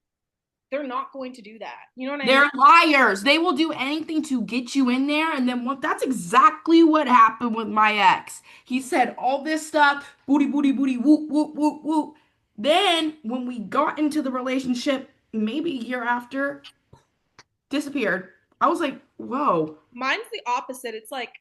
they're not going to do that. You know what I mean? They're liars. They will do anything to get you in there. And then what that's exactly what happened with my ex. He said all this stuff, booty, booty, booty, whoop, whoop, whoop, whoop. Then when we got into the relationship, maybe a year after, disappeared. I was like, whoa. Mine's the opposite. It's like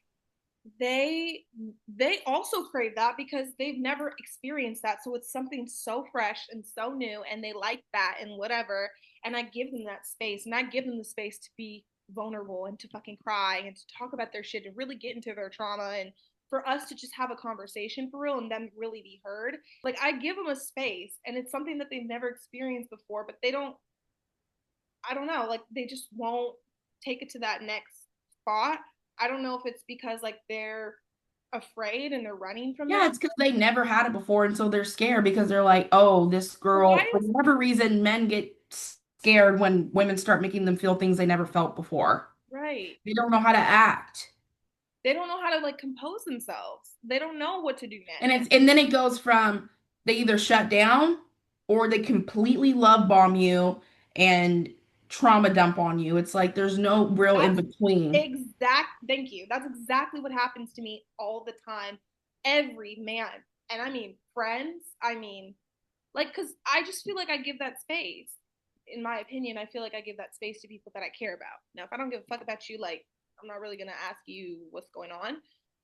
they they also crave that because they've never experienced that, so it's something so fresh and so new, and they like that and whatever. And I give them that space, and I give them the space to be vulnerable and to fucking cry and to talk about their shit and really get into their trauma, and for us to just have a conversation for real and them really be heard. Like, I give them a space, and it's something that they've never experienced before, but they don't, I don't know, like they just won't take it to that next spot. I don't know if it's because like they're afraid and they're running from Yeah, that. it's because they never had it before, and so they're scared because they're like, oh, this Why girl, for is whatever reason, men get scared when women start making them feel things they never felt before. right? They don't know how to act. They don't know how to like compose themselves. They don't know what to do And next. and then it goes from they either shut down or they completely love bomb you and trauma dump on you. It's like there's no real in That's between. thank you. That's exactly what happens to me all the time. Every man. and I mean friends, I mean, like, because I just feel like I give that space. In my opinion, I feel like I give that space to people that I care about. Now, if I don't give a fuck about you, like, I'm not really gonna ask you what's going on.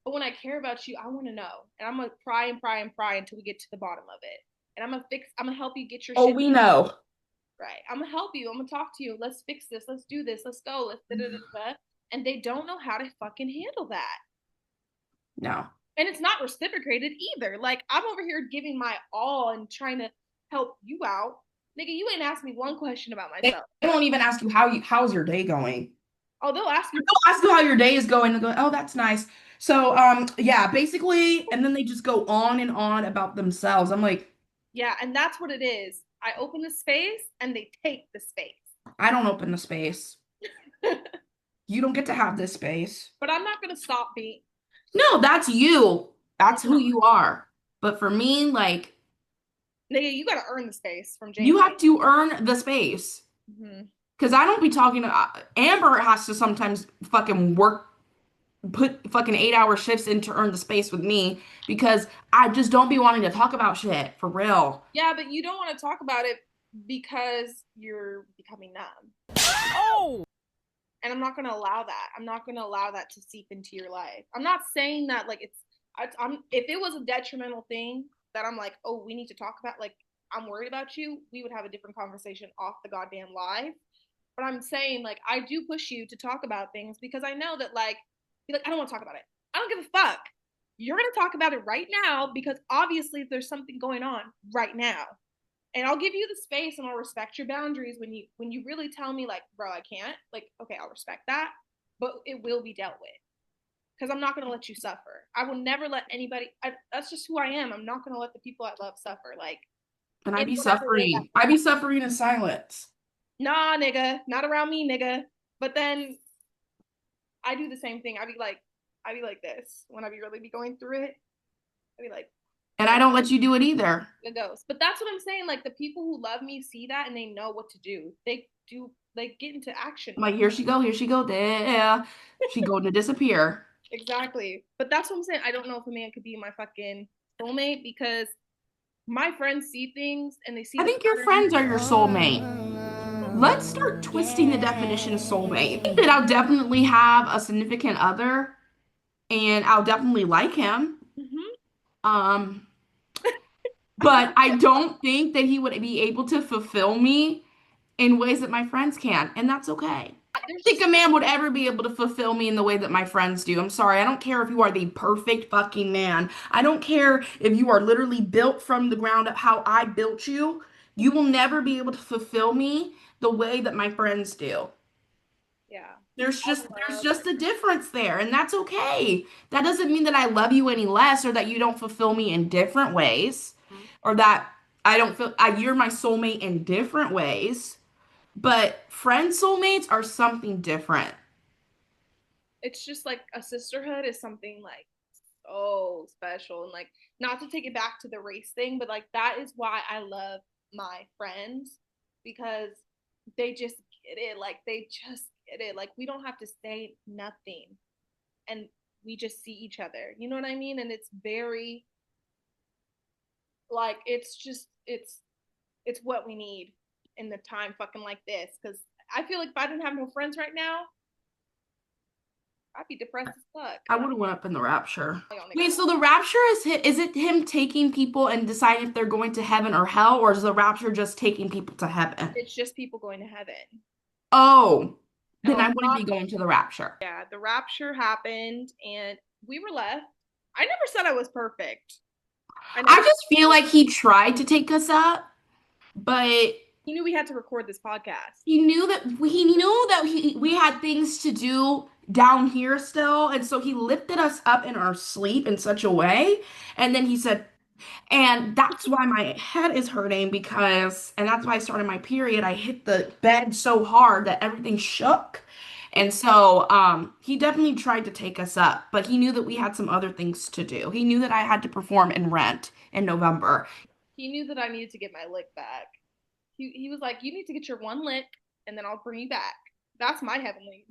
But when I care about you, I want to know, and I'm gonna pry and pry and pry until we get to the bottom of it. And I'm gonna help you get your Oh, shit we know. right. I'm gonna help you. I'm gonna talk to you. Let's fix this. Let's do this. Let's go. Let's da da da da. And they don't know how to fucking handle that. No. And it's not reciprocated either. Like, I'm over here giving my all and trying to help you out. Nigga, you ain't asked me one question about They myself. don't even ask you how's your day going. Oh, they'll ask you. They'll ask you how your day is going and go, oh, that's nice. So, yeah, basically, and then they just go on and on about themselves. I'm like, Yeah, and that's what it is. I open the space and they take the space. I don't open the space. You don't get to have this space. But I'm not gonna stop being. No, that's you. That's who No. you are. But for me, like, Nigga, you gotta earn the space from you James. have to earn the space. Mm-hmm. Because I don't be talking to Amber has to sometimes fucking work, put fucking 8-hour shifts in to earn the space with me because I just don't be wanting to talk about shit for real. Yeah, but you don't want to talk about it because you're becoming numb. And I'm not going to allow that. I'm not going to allow that to seep into your life. I'm not saying that like I'm if it was a detrimental thing that I'm like, "Oh, we need to talk about like I'm worried about you," we would have a different conversation off the goddamn live. But I'm saying like I do push you to talk about things because I know that like you're like I don't want to talk about it. I don't give a fuck. You're going to talk about it right now because obviously there's something going on right now. And I'll give you the space and I'll respect your boundaries when you really tell me like, bro, I can't. Like, okay, I'll respect that, but it will be dealt with because I'm not going to let you suffer. I will never let anybody. That's just who I am. I'm not going to let the people I love suffer. Like And I in be whatever way that. suffering. I be suffering in silence. Nah, nigga, not around me, nigga. But then I do the same thing. I be like this when I be really be going through it. I be like, And I don't let you do it either. it goes. But that's what I'm saying. Like the people who love me see that and they know what to do. They do. They get into action I'm mode. like, here she go, there. She going to disappear. Exactly. But that's what I'm saying. I don't know if a man could be my fucking soulmate because my friends see things and they see I the think your patterns. friends are your soulmate. Let's start twisting the definition of soulmate. That I'll definitely have a significant other and I'll definitely like him. Mm-hmm. Um, but I don't think that he would be able to fulfill me in ways that my friends can, and that's okay. There's Think just a man would ever be able to fulfill me in the way that my friends do. I'm sorry. I don't care if you are the perfect fucking man. I don't care if you are literally built from the ground up how I built you. You will never be able to fulfill me the way that my friends do. yeah. There's Love. just a difference there, and that's okay. That doesn't mean that I love you any less or that you don't fulfill me in different ways or that I don't feel you're my soulmate in different ways. But friend soulmates are something different. It's just like a sisterhood is something like so special and like not to take it back to the race thing, but like that is why I love my friends because they just get it. Like they just get it. Like we don't have to say nothing and we just see each other. You know what I mean? And it's very like it's what we need in the time fucking like this because I feel like if I didn't have no friends right now, I'd be depressed as fuck. I would have went up in the rapture. Y'all niggas. Wait, so the rapture is it him taking people and deciding if they're going to heaven or hell, or is the rapture just taking people to heaven? It's just people going to heaven. Oh, And then a I wouldn't lot be going to the rapture. yeah, the rapture happened and we were left. I never said I was perfect. I I never just feel like he tried to take us up, but he knew we had to record this podcast. he knew that we had things to do down here still, and so he lifted us up in our sleep in such a way, and then he said, and that's why my head is hurting because, and that's why I started my period. I hit the bed so hard that everything shook. And so, he definitely tried to take us up, but he knew that we had some other things to do. He knew that I had to perform in Rent in November. He knew that I needed to get my lick back. He was like, "You need to get your one lick and then I'll bring you back." That's my heavenly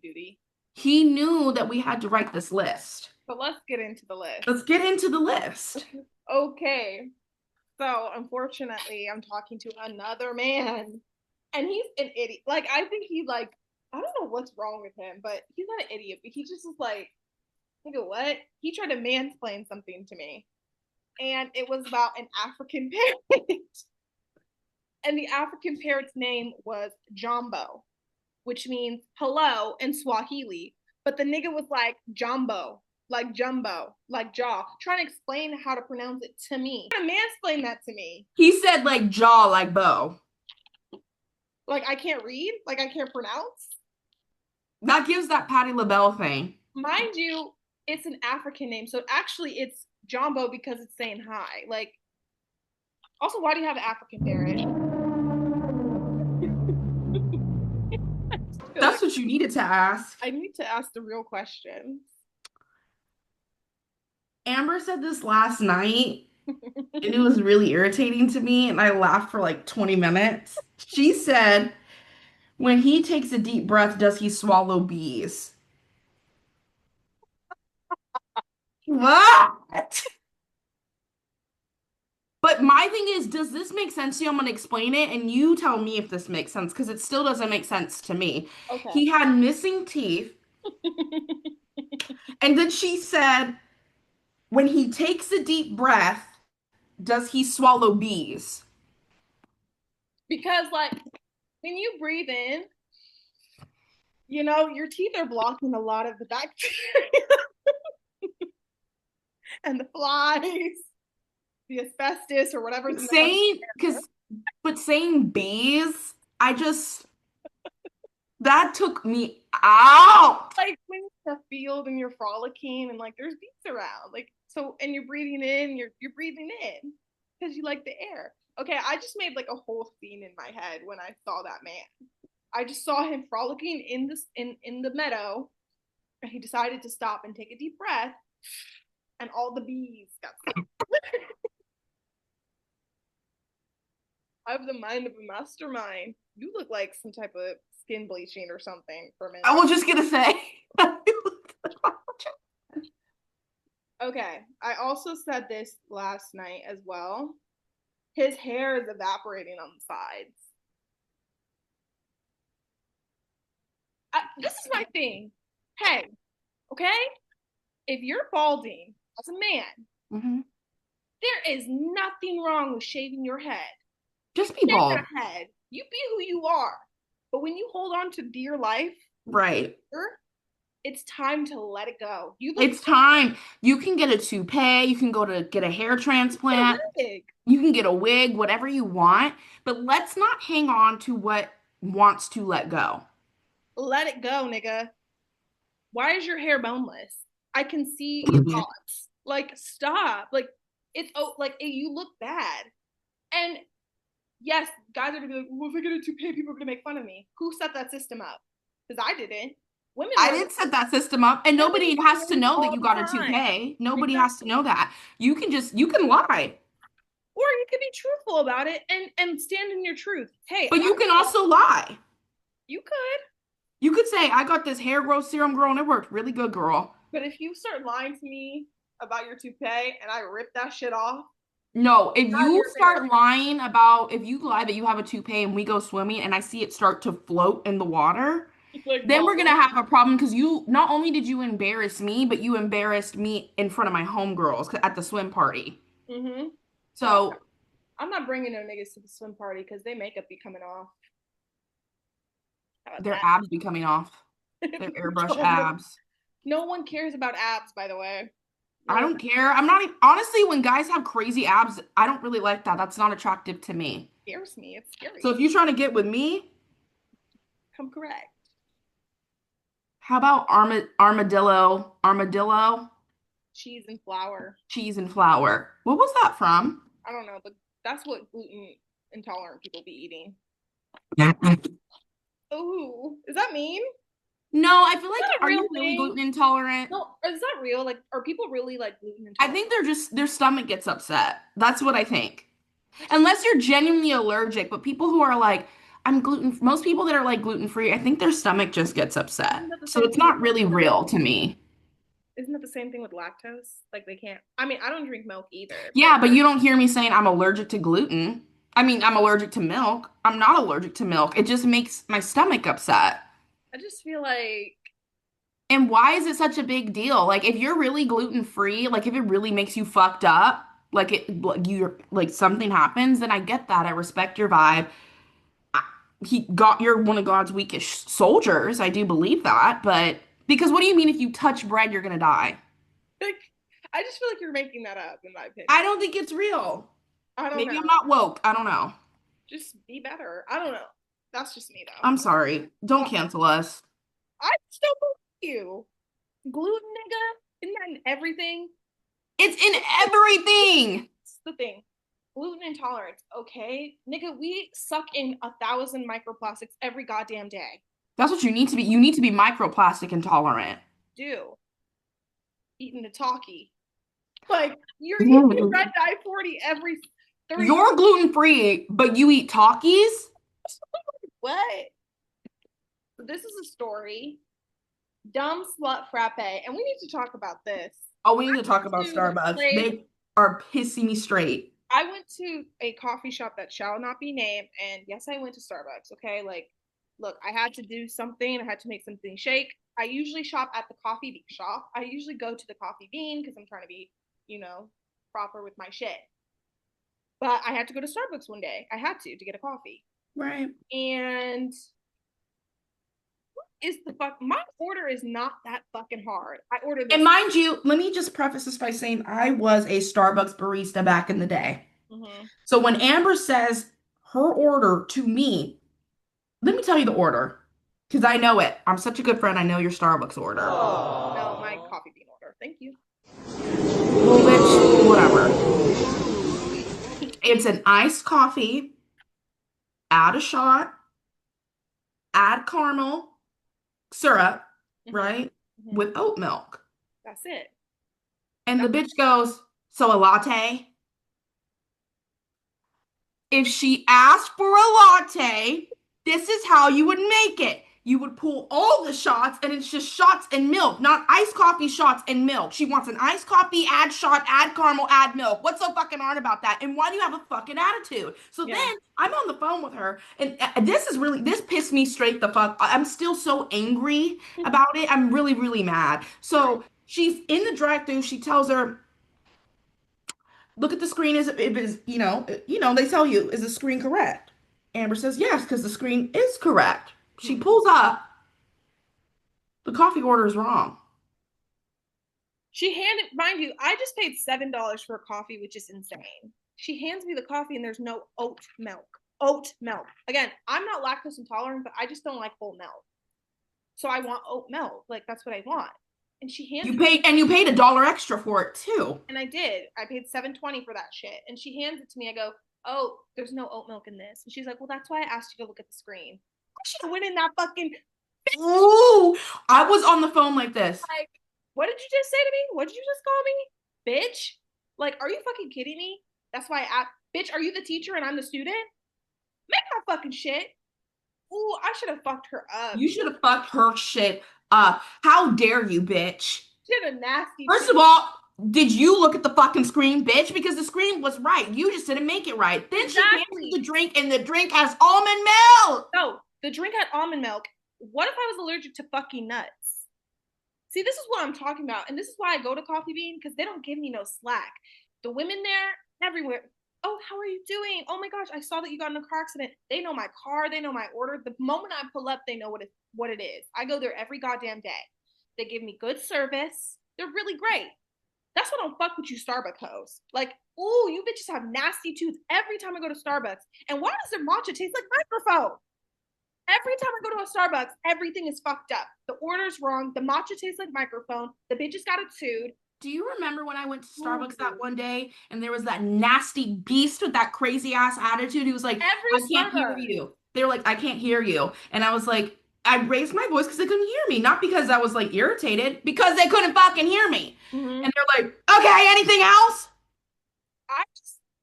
duty. He knew that we had to write this list. But let's get into the list. Let's get into the list. Okay. So unfortunately, I'm talking to another man, and he's an idiot. Like I think he like I don't know what's wrong with him, but he's not an idiot. But he just is like, nigga, what? He tried to mansplain something to me, and it was about an African parrot, and the African parrot's name was Jumbo, which means hello in Swahili. But the nigga was like jumbo, like jaw, trying to explain how to pronounce it to me. Trying to mansplain that to me. He said like jaw, like bow. Like I can't read, like I can't pronounce. That gives that Patti LaBelle thing. Mind you, it's an African name, so actually it's Jumbo because it's saying hi. Like, also, why do you have an African parrot? That's what you needed to ask. I need to ask the real questions. Amber said this last night, and it was really irritating to me, and I laughed for like 20 minutes. She said, when he takes a deep breath, does he swallow bees? What? But my thing is, does this make sense to you? I'm going to explain it, and you tell me if this makes sense, because it still doesn't make sense to me. Okay. He had missing teeth, and then she said, when he takes a deep breath, does he swallow bees? Because, like, when you breathe in, you know, your teeth are blocking a lot of the bacteria and the flies, the asbestos or whatever's in Saying, but saying bees, that took me out. like when you're in the field and you're frolicking and like there's bees around, like so, and you're breathing in, you're breathing in because you like the air. Okay, I just made like a whole scene in my head when I saw that man. I just saw him frolicking in this in the meadow, and he decided to stop and take a deep breath, and all the bees got sick. I have the mind of a mastermind. You look like some type of skin bleaching or something for a minute. I was just gonna say. Okay, I also said this last night as well. His hair is evaporating on the sides. This is my thing. Hey, okay? If you're balding as a man, Mm-hmm. there is nothing wrong with shaving your head. Just be bald. Head. You be who you are. But when you hold on to dear life, right, it's time to let it go. It's time. You can get a toupee. You can go to get a hair transplant. You can get a wig, whatever you want. But let's not hang on to what wants to let go. Let it go, nigga. Why is your hair boneless? I can see your thoughts. Like, stop. Like, you look bad. And yes, guys are gonna be like, well, if I get a toupee, people are gonna make fun of me. Who set that system up? Because I didn't. Women. I didn't set that system up, and nobody has to know that you got a toupee. Nobody has to know that. You can lie. Or you can be truthful about it and stand in your truth. Hey, but you can also lie. You could. You could say, I got this hair growth serum, girl, and it worked really good, girl. But if you start lying to me about your toupee and I rip that shit off. No, if you start lying if you lie that you have a toupee and we go swimming and I see it start to float in the water, like, then we're going to have a problem because you, not only did you embarrass me, but you embarrassed me in front of my homegirls at the swim party. Mm-hmm. So. I'm not bringing no niggas to the swim party because they makeup be coming off. Their abs be coming off. Their airbrush abs. No one cares about abs, by the way. I don't care. I'm not honestly, when guys have crazy abs, I don't really like that. That's not attractive to me. It scares me. It's scary. So if you're trying to get with me, come correct. How about armadillo? Armadillo? Cheese and flour. Cheese and flour. What was that from? I don't know, but that's what gluten intolerant people be eating. Oh, is that mean? No, I feel like, are you really gluten intolerant? No, is that real? Like, are people really like gluten intolerant? I think they're just, their stomach gets upset. That's what I think. Unless you're genuinely allergic, but people who are like, I'm gluten. Most people that are like gluten free, I think their stomach just gets upset. Isn't that the So same it's thing with not really real to me. isn't that the same thing with lactose? Like they can't. I mean, I don't drink milk either, but Yeah, but you don't hear me saying I'm allergic to gluten. I mean, I'm allergic to milk. I'm not allergic to milk. It just makes my stomach upset. I just feel like And why is it such a big deal? Like, if you're really gluten free, like if it really makes you fucked up, like you're like something happens, then I get that. I respect your vibe. You're one of God's weakest soldiers. I do believe that, but because what do you mean if you touch bread, you're gonna die? like I just feel like you're making that up in my opinion. I don't think it's real. I don't Maybe I'm know. not woke. I don't know. Just be better. I don't know. That's just me though. I'm sorry. Don't Well, cancel us. I just don't believe you. Gluten, nigga, isn't that in everything? It's in everything. That's the thing. Gluten intolerance, okay? Nigga, we suck in 1,000 microplastics every goddamn day. That's what you need to be. You need to be microplastic intolerant. Do eating the talkie. Like you're eating Ooh. red dye 40 every 30 You're gluten free, but you eat Takis? what? This is a story. Dumb slut frappe, and we need to talk about this. Oh, we need to talk about To the Starbucks. place, They are pissing me straight. I went to a coffee shop that shall not be named, and yes, I went to Starbucks. Okay, like, look, I had to do something. I had to make something shake. I usually shop at the coffee bean shop. I usually go to the coffee bean because I'm trying to be, you know, proper with my shit. But I had to go to Starbucks one day. I had to get a coffee, Right. and is the fuck my order is not that fucking hard. I ordered And this. mind you, let me just preface this by saying I was a Starbucks barista back in the day. Mhm. So when Amber says her order to me, let me tell you the order because I know it. I'm such a good friend. I know your Starbucks order. No, my coffee bean order. Thank you. Well, bitch, whatever. It's an iced coffee, add a shot, add caramel syrup, Mhm. right? Mhm. With oat milk. That's it. And the That's bitch goes, so a latte? If she asked for a latte, this is how you would make it. You would pull all the shots, and it's just shots and milk, not iced coffee shots and milk. She wants an iced coffee, add shot, add caramel, add milk. What's so fucking hard about that? And why do you have a fucking attitude? So yeah. then I'm on the phone with her, and this pissed me straight the fuck. I'm still so angry about it. I'm really, really mad. So she's in the drive-thru. She tells her, look at the screen. Is it is they tell you, is the screen correct? Amber says yes because the screen is correct. She Hmm. pulls up, the coffee order is wrong. She handed, mind you, I just paid $7 for a coffee, which is insane. She hands me the coffee and there's no oat milk. Oat milk. Again, I'm not lactose intolerant, but I just don't like whole milk. So I want oat milk. Like that's what I want. And she hands me, You paid $1 extra for it too. and I did. I paid $7.20 for that shit. And she hands it to me. I go, oh, there's no oat milk in this. And she's like, well, that's why I asked you to look at the screen. I should have went in that fucking Ooh, I was on the phone like this. like, what did you just say to me? What did you just call me? Bitch? Like, are you fucking kidding me? That's why bitch, are you the teacher and I'm the student? Make my fucking shit. Ooh, I should have fucked her up. You should have fucked her shit up. How dare you, bitch? She had a nasty First of all, did you look at the fucking screen, bitch? Because the screen was right. You just didn't make it right. Then she hands exactly. me the drink, and the drink has almond milk. No, the drink had almond milk. What if I was allergic to fucking nuts? See, this is what I'm talking about. And this is why I go to Coffee Bean because they don't give me no slack. The women there, everywhere. Oh, how are you doing? Oh my gosh, I saw that you got in a car accident. They know my car, they know my order. The moment I pull up, they know what it is. I go there every goddamn day. They give me good service. They're really great. That's why I don't fuck with you Starbucks hoes. Like, ooh, you bitches have nasty tooth every time I go to Starbucks. And why does their matcha taste like microphone? Every time I go to a Starbucks, everything is fucked up. The order's wrong. The matcha tastes like microphone. The bitches got it sued. Do you remember when I went to Starbucks that one day and there was that nasty beast with that crazy ass attitude? He was like, Every I can't hear Starbucks. you. They were like, I can't hear you. And I was like, I raised my voice because they couldn't hear me. Not because I was like irritated, because they couldn't fucking hear me. Mm-hmm. And they're like, okay, anything else?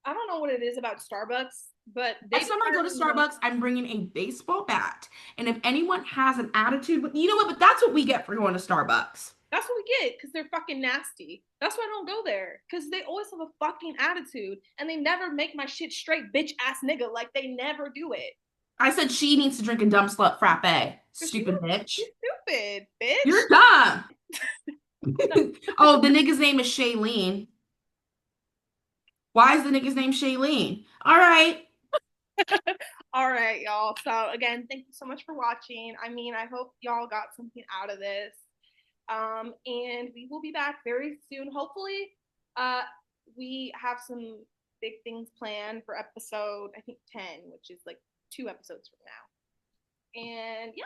I don't know what it is about Starbucks. But they Next time I go to Starbucks, I'm bringing a baseball bat. And if anyone has an attitude, you know what? But that's what we get for going to Starbucks. that's what we get because they're fucking nasty. That's why I don't go there because they always have a fucking attitude and they never make my shit straight, bitch ass nigga. Like they never do it. I said she needs to drink a dumb slut frappe. Cause Stupid bitch. she's stupid, bitch. You're dumb. Oh, the nigga's name is Shailene. Why is the nigga's name Shailene? All right. All right, y'all. So again, thank you so much for watching. I mean, I hope y'all got something out of this. And we will be back very soon. Hopefully, uh, we have some big things planned for episode, I think 10, which is like 2 episodes from now. And yeah.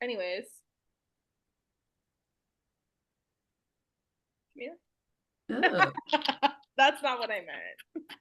Anyways, yeah. Ugh. That's not what I meant.